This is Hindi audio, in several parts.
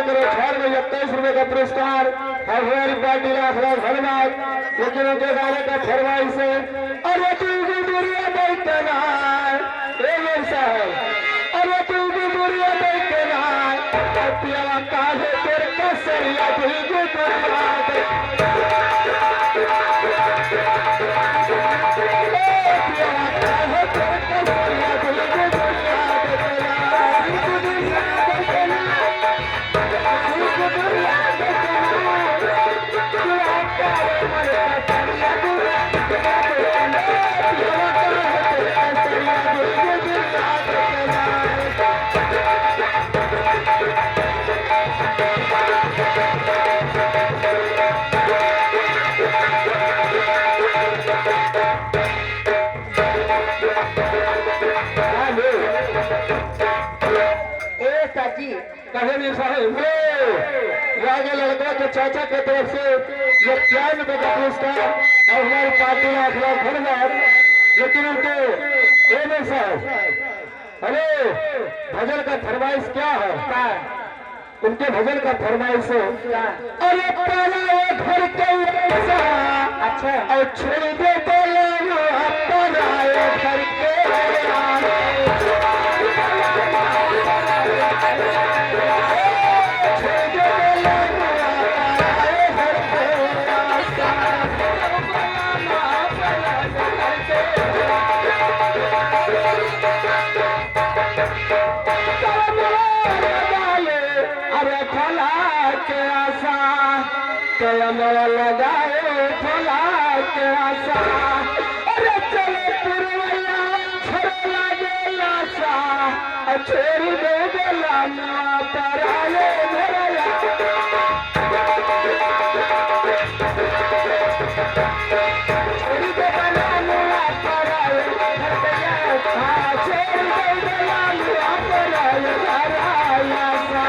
रुपए का पुरस्कार और हमारी पार्टी लाख लाख धन्यवाद। लेकिन उनके गाने का फरमाइश है अरे तू भी दुनिया देखना अरे तू भी दुनिया देखना पिया काहे तेरे कसरिया भी लड़का के चाचा की तरफ से ये 50 रुपए का पुरस्कार और हमारी पार्टी लाख लाख धन्यवाद। लेकिन उनको साहब हेलो भजन का फरमाइश क्या है? उनके भजन का फरमाइश है अरे पहला वो घर के अच्छा और छोड़ दे घर के लगाए फला के आशा अरे चले पुरवैया छोड़ा गेला सा छोड़ दे गेला तराले भरया छोड़ दे गेला तराले भरया छोड़ दे गेला तराले भरया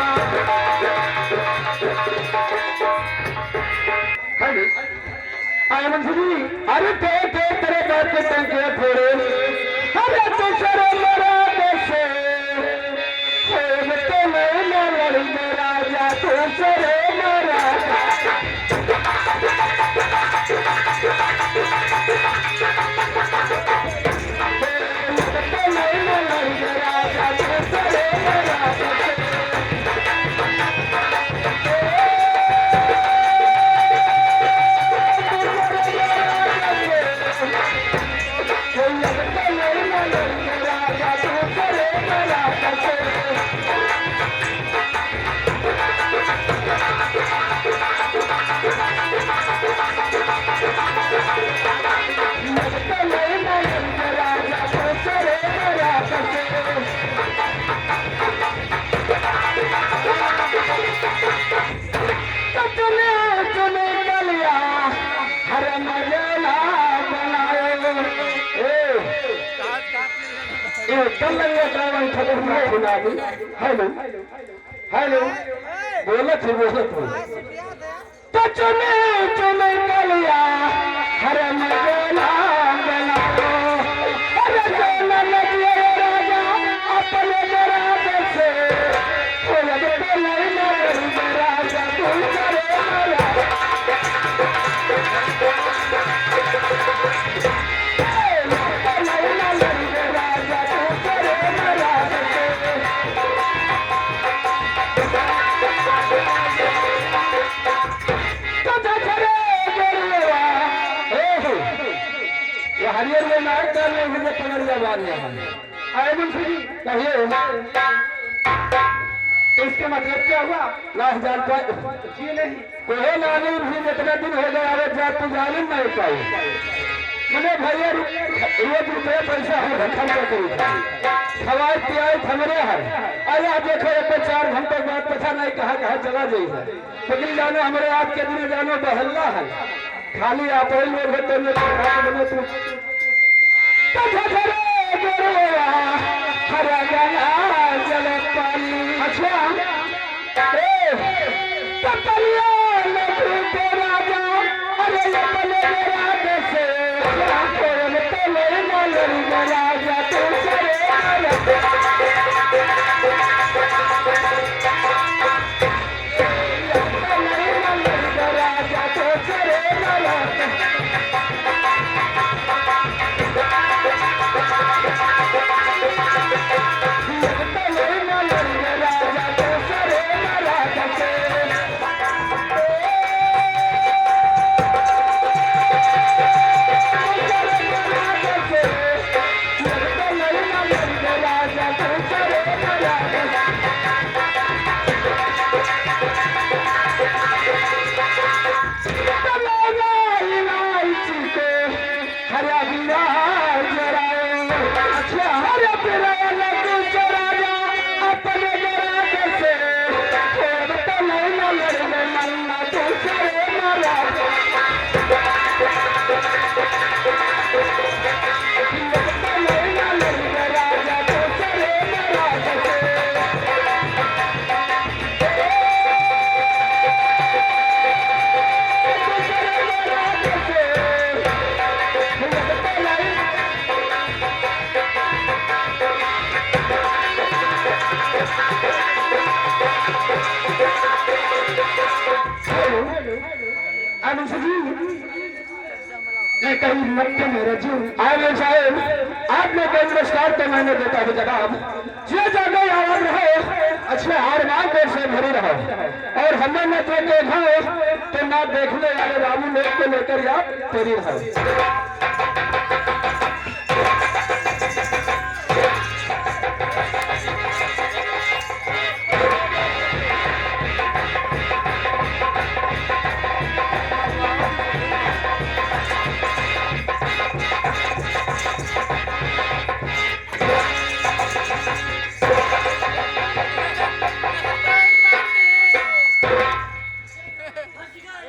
अरे तेरे बात के टंके थोड़े अरे तो शरे मेरा देशे तो मैं लड़ी मेरा जा तो शरे मेरा हेलो हेलो बोलो थे तो चुने चुने कलिया हरे मेला अरे चोला लगे राजा अपने राजा से राजा हरियर में नाक करने के लिए पकड़ जाने आए कहिए इसके मतलब क्या हुआ? लाख जानता जी नहीं कोई नानी भी जितना दिन हो गया अरे जा तू जानी नहीं पाई मैंने भैया रोज रुपये पैसा है खर्चा करी खवाए पियाए हमरे है अरे आप देखो एक 4 घंटे बाद पता नहीं कहाँ चला जाइए लेकिन जानो हमारे आज के दिन जानो बहल्ला है खाली आप ही लोग होते बने तू हरा गया जल पानी अच्छा राजा अरे राजा से राजा कहीं मक्के में रजू आए साहेब आपने कोई पुरस्कार तो मैंने देता है जनाब ये जाने आवाज रहे अच्छे हार मान देर से भरी रहो और हमें न तो देखो तो ना देखने वाले रामू लोग को लेकर आप तेरी रहो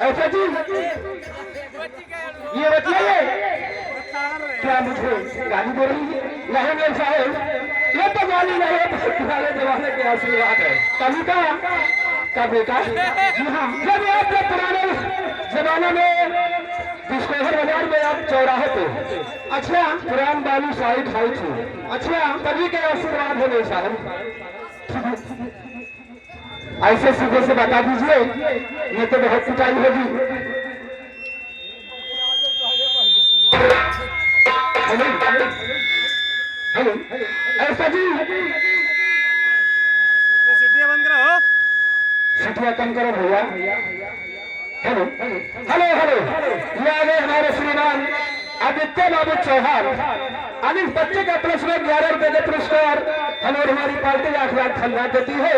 ऐसा जी ये बताइए क्या मुझे गाली दे रही है नहीं मेरे साहब ये तो गाली नहीं है पुराने जमाने के आशीर्वाद है कभी का जी हाँ जब आपने पुराने जमाने में बिस्कोहर बाजार में आप चौराहे पे अच्छा पुरान बालू शाही खाई थी अच्छा कभी के आशीर्वाद है मेरे साहब ऐसे सीधे से बता दीजिए ये तो बहुत पिटाई होगी हेलो ऐसा जी सीटियां बंद करो सीटियां कम करो भैया हेलो हेलो हेलो ये आ गए हमारे श्रीमान आदित्य बाबू चौहान आज इस बच्चे का प्लस में 11 रुपए का पुरस्कार हमें हमारी पार्टी 8 लाख धन्यवाद देती है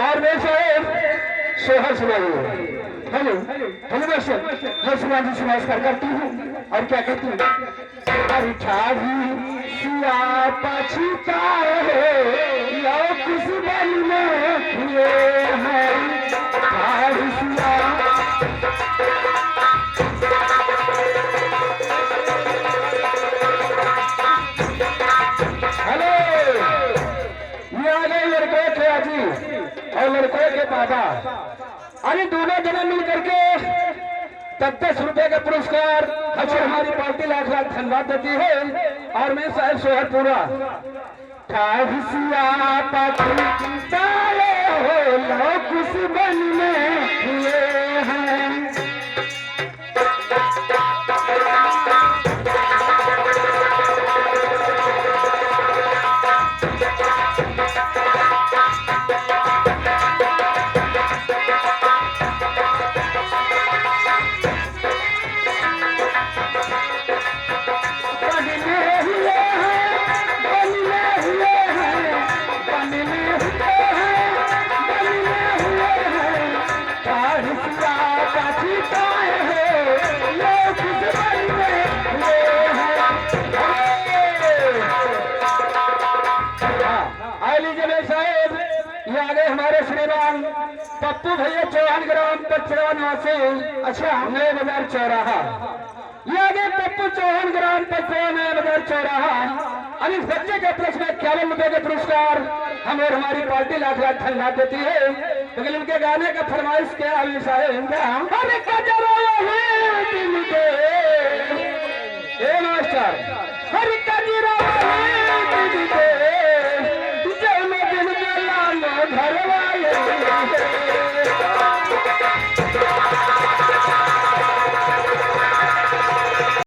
और मैं साहेब सोहर सुनाइए हेलो हेलो मैं सुनाजी से नमस्कार करती हूँ और क्या कहती हूँ अरे सिया पछता लो किस बन में ये है सिया और लड़कों के बाबा अरे दोनों जने मिल करके 10 रुपए का पुरस्कार अच्छा हमारी पार्टी 8 लाख धन्यवाद देती है और मैं साहब सोहर पूरा हो लो कुछ बन में ये है श्रीमान पप्पू भैया चौहान ग्राम पचरा निवासी। अच्छा, नए बाजार चौराहा। ये आगे पप्पू चौहान ग्राम पचरा नया बाजार चौराहा। अब इस बच्चे के प्रश्न 51 रुपए के पुरस्कार हम और हमारी पार्टी लाख लाख धन्यवाद देती है। लेकिन उनके गाने का फरमाइश क्या हमेशा है इनका, अरे कजरा है दिल के ए मास्टर, हर कजरा है दिल के जय में दिल में लालो घर